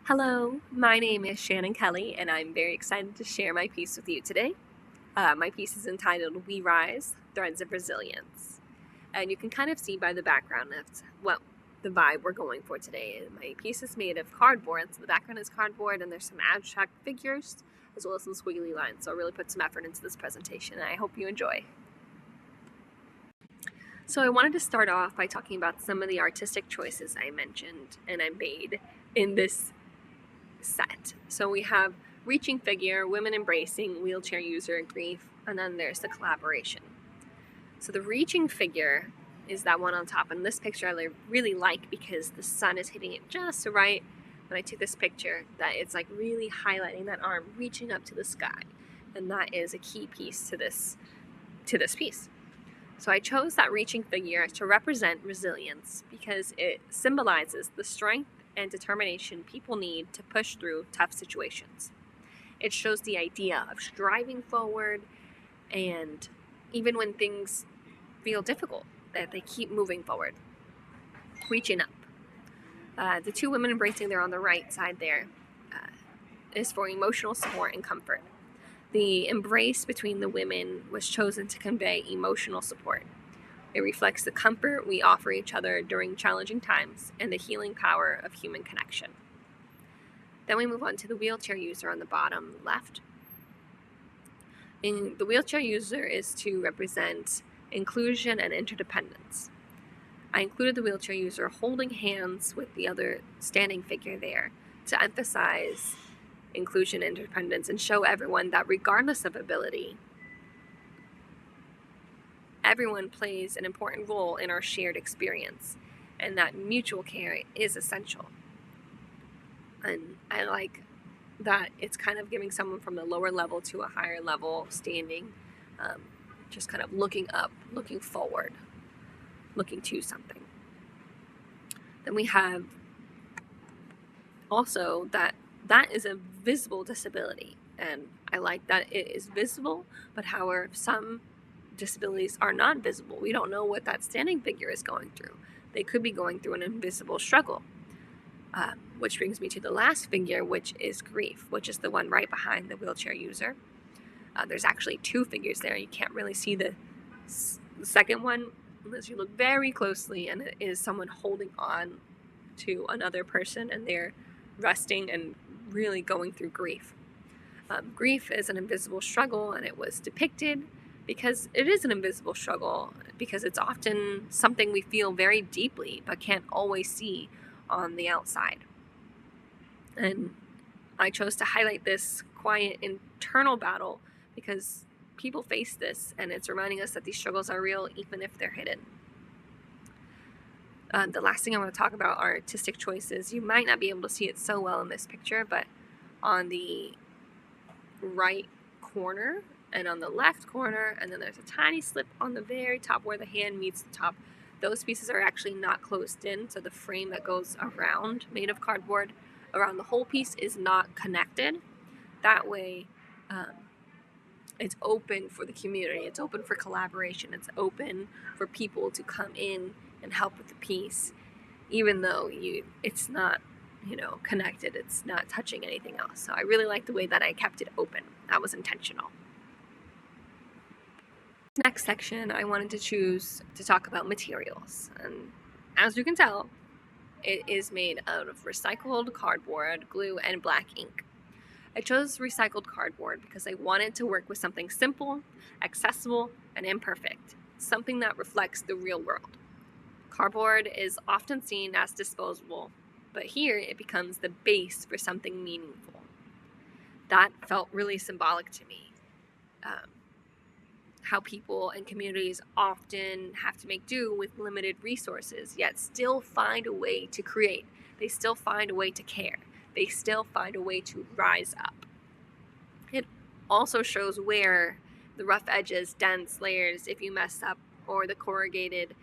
Hello, my name is Shannon Kelly, and I'm very excited to share my piece with you today. My piece is entitled We Rise Threads of Resilience. And you can kind of see by the background that's the vibe we're going for today. My piece is made of cardboard, so the background is cardboard, and there's some abstract figures as well as some squiggly lines. So I really put some effort into this presentation, and I hope you enjoy. So I wanted to start off by talking about some of the artistic choices I mentioned and I made in this set. So we have reaching figure, women embracing, wheelchair user, grief, and then there's the collaboration. So the reaching figure is that one on top, and this picture I really like because the sun is hitting it just right when I took this picture, that it's like really highlighting that arm reaching up to the sky, and that is a key piece to this piece. So I chose that reaching figure to represent resilience because it symbolizes the strength and determination people need to push through tough situations. It shows the idea of striving forward, and even when things feel difficult, that they keep moving forward, reaching up. The two women embracing there on the right side there is for emotional support and comfort. The embrace between the women was chosen to convey emotional support. It reflects the comfort we offer each other during challenging times and the healing power of human connection. Then we move on to the wheelchair user on the bottom left. And the wheelchair user is to represent inclusion and interdependence. I included the wheelchair user holding hands with the other standing figure there to emphasize inclusion and interdependence and show everyone that regardless of ability, everyone plays an important role in our shared experience, and that mutual care is essential. And I like that it's kind of giving someone from the lower level to a higher level standing, just kind of looking up, looking forward, looking to something. Then we have also that is a visible disability, and I like that it is visible, but however, some disabilities are not visible. We don't know what that standing figure is going through. They could be going through an invisible struggle. Which brings me to the last figure, which is grief, which is the one right behind the wheelchair user. There's actually two figures there. You can't really see the second one unless you look very closely, and it is someone holding on to another person, and they're resting and really going through grief. Grief is an invisible struggle, and it was depicted because it is an invisible struggle, because it's often something we feel very deeply but can't always see on the outside. And I chose to highlight this quiet internal battle because people face this, and it's reminding us that these struggles are real even if they're hidden. The last thing I want to talk about are artistic choices. You might not be able to see it so well in this picture, but on the right corner and on the left corner, and then there's a tiny slip on the very top where the hand meets the top. Those pieces are actually not closed in, so the frame that goes around, made of cardboard, around the whole piece is not connected. That way, it's open for the community, it's open for collaboration, it's open for people to come in and help with the piece, even though it's not connected, it's not touching anything else. So I really like the way that I kept it open. That was intentional. Next section, I wanted to choose to talk about materials, and as you can tell, it is made out of recycled cardboard, glue, and black ink. I chose recycled cardboard because I wanted to work with something simple, accessible, and imperfect, something that reflects the real world. Cardboard is often seen as disposable, but here it becomes the base for something meaningful. That felt really symbolic to me. How people and communities often have to make do with limited resources, yet still find a way to create. They still find a way to care. They still find a way to rise up. It also shows where the rough edges, dents, layers, if you mess up, or the corrugated,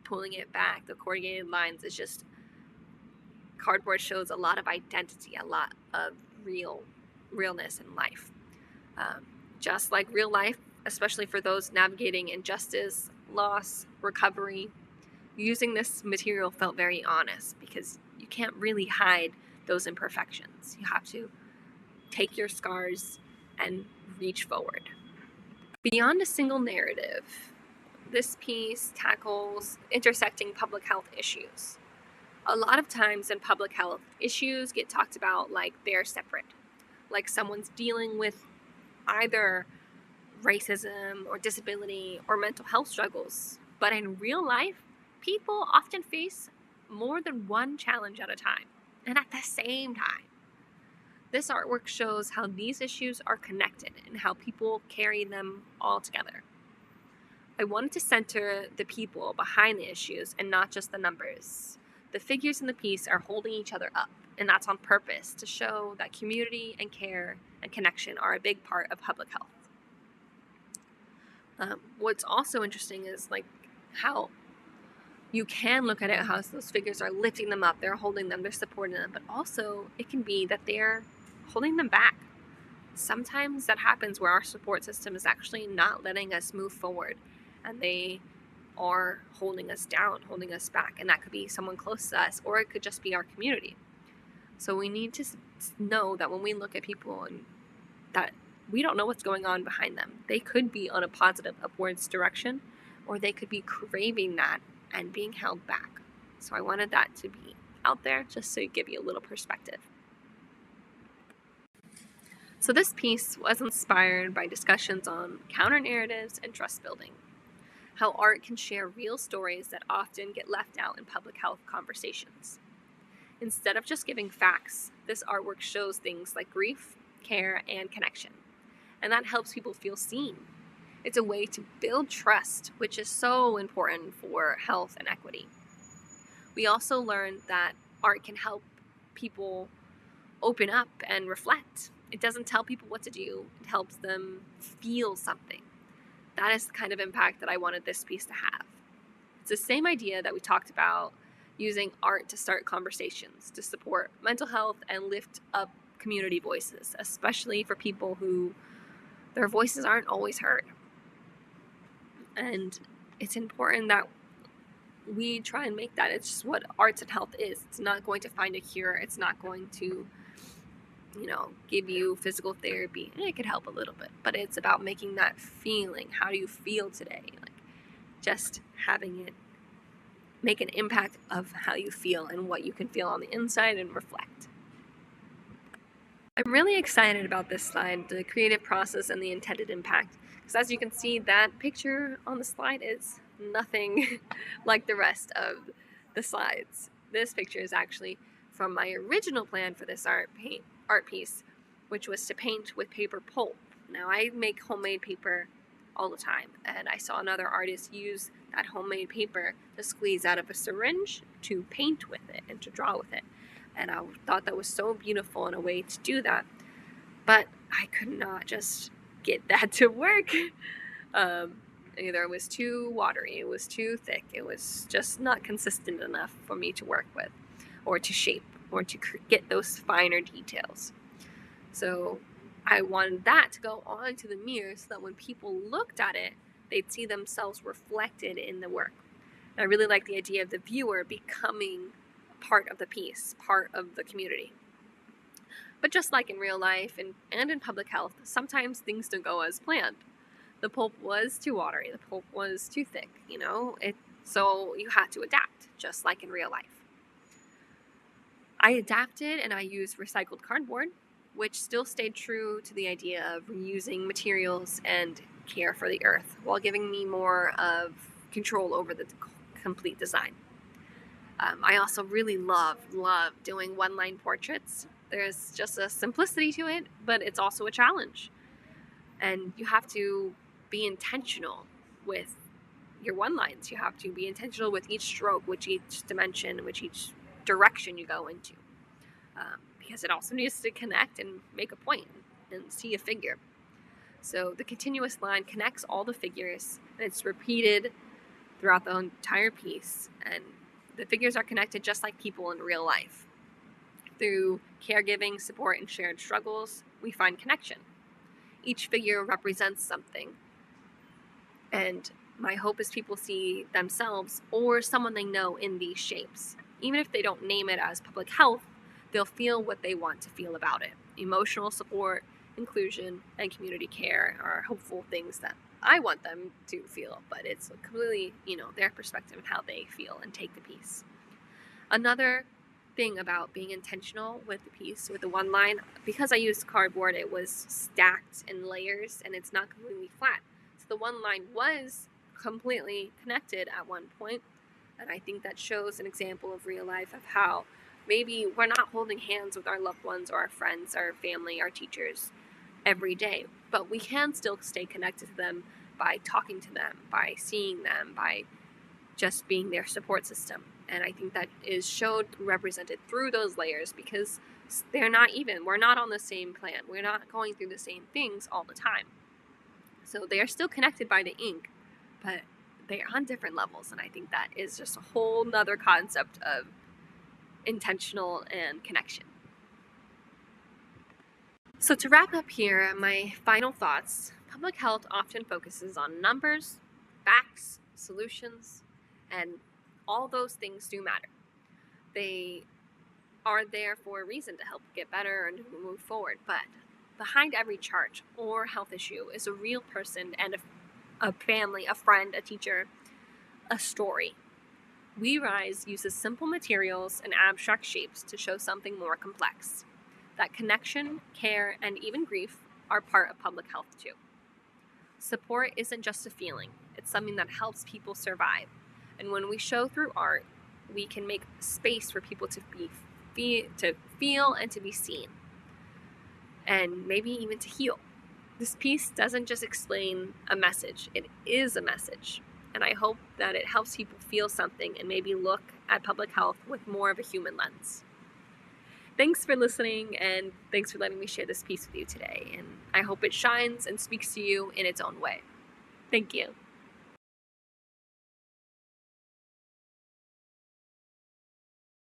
pulling it back, the corrugated lines, is just, cardboard shows a lot of identity, a lot of realness in life. Just like real life, especially for those navigating injustice, loss, recovery, using this material felt very honest because you can't really hide those imperfections. You have to take your scars and reach forward. Beyond a single narrative, this piece tackles intersecting public health issues. A lot of times in public health, issues get talked about like they're separate, like someone's dealing with either racism or disability or mental health struggles. But in real life, people often face more than one challenge at a time and at the same time. This artwork shows how these issues are connected and how people carry them all together. I wanted to center the people behind the issues and not just the numbers. The figures in the piece are holding each other up, and that's on purpose to show that community and care and connection are a big part of public health. What's also interesting is like how you can look at it, how those figures are lifting them up, they're holding them, they're supporting them, but also it can be that they're holding them back. Sometimes that happens where our support system is actually not letting us move forward, and they are holding us down, holding us back, and that could be someone close to us, or it could just be our community. So we need to know that when we look at people and that we don't know what's going on behind them. They could be on a positive upwards direction, or they could be craving that and being held back. So I wanted that to be out there just to give you a little perspective. So this piece was inspired by discussions on counter narratives and trust building, how art can share real stories that often get left out in public health conversations. Instead of just giving facts, this artwork shows things like grief, care, and connection. And that helps people feel seen. It's a way to build trust, which is so important for health and equity. We also learned that art can help people open up and reflect. It doesn't tell people what to do, it helps them feel something. That is the kind of impact that I wanted this piece to have. It's the same idea that we talked about using art to start conversations, to support mental health and lift up community voices, especially for people who their voices aren't always heard. And it's important that we try and make that. It's just what arts and health is. It's not going to find a cure. It's not going to, give you physical therapy. And it could help a little bit, but it's about making that feeling. How do you feel today? Like just having it make an impact of how you feel and what you can feel on the inside and reflect. I'm really excited about this slide, the creative process and the intended impact, because as you can see, that picture on the slide is nothing like the rest of the slides. This picture is actually from my original plan for this art piece, which was to paint with paper pulp. Now, I make homemade paper all the time, and I saw another artist use that homemade paper to squeeze out of a syringe to paint with it and to draw with it. And I thought that was so beautiful in a way to do that. But I could not just get that to work. Either it was too watery, it was too thick, it was just not consistent enough for me to work with, or to shape, or to get those finer details. So I wanted that to go onto the mirror so that when people looked at it, they'd see themselves reflected in the work. And I really like the idea of the viewer becoming part of the piece, part of the community. But just like in real life and in public health, sometimes things don't go as planned. The pulp was too watery, the pulp was too thick, so you had to adapt, just like in real life. I adapted and I used recycled cardboard, which still stayed true to the idea of reusing materials and care for the earth, while giving me more of control over the complete design. I also really love doing one-line portraits. There's just a simplicity to it, but it's also a challenge. And you have to be intentional with your one-lines. You have to be intentional with each stroke, with each dimension, with each direction you go into. Because it also needs to connect and make a point and see a figure. So the continuous line connects all the figures, and it's repeated throughout the entire piece. And the figures are connected just like people in real life. Through caregiving, support, and shared struggles, we find connection. Each figure represents something. And my hope is people see themselves or someone they know in these shapes. Even if they don't name it as public health, they'll feel what they want to feel about it. Emotional support, inclusion, and community care are hopeful things that I want them to feel, but it's completely, their perspective and how they feel and take the piece. Another thing about being intentional with the piece, with the one line, because I used cardboard, it was stacked in layers and it's not completely flat. So the one line was completely connected at one point, and I think that shows an example of real life of how maybe we're not holding hands with our loved ones or our friends, our family, our teachers every day, but we can still stay connected to them by talking to them, by seeing them, by just being their support system. And I think that is represented through those layers, because they're not even. We're not on the same plan. We're not going through the same things all the time. So they are still connected by the ink, but they are on different levels. And I think that is just a whole nother concept of intentional and connection. So to wrap up here, my final thoughts: public health often focuses on numbers, facts, solutions, and all those things do matter. They are there for a reason, to help get better and to move forward. But behind every chart or health issue is a real person and a family, a friend, a teacher, a story. We Rise uses simple materials and abstract shapes to show something more complex. That connection, care, and even grief are part of public health too. Support isn't just a feeling, it's something that helps people survive. And when we show through art, we can make space for people to feel and to be seen, and maybe even to heal. This piece doesn't just explain a message, it is a message. And I hope that it helps people feel something and maybe look at public health with more of a human lens. Thanks for listening, and thanks for letting me share this piece with you today. And I hope it shines and speaks to you in its own way. Thank you.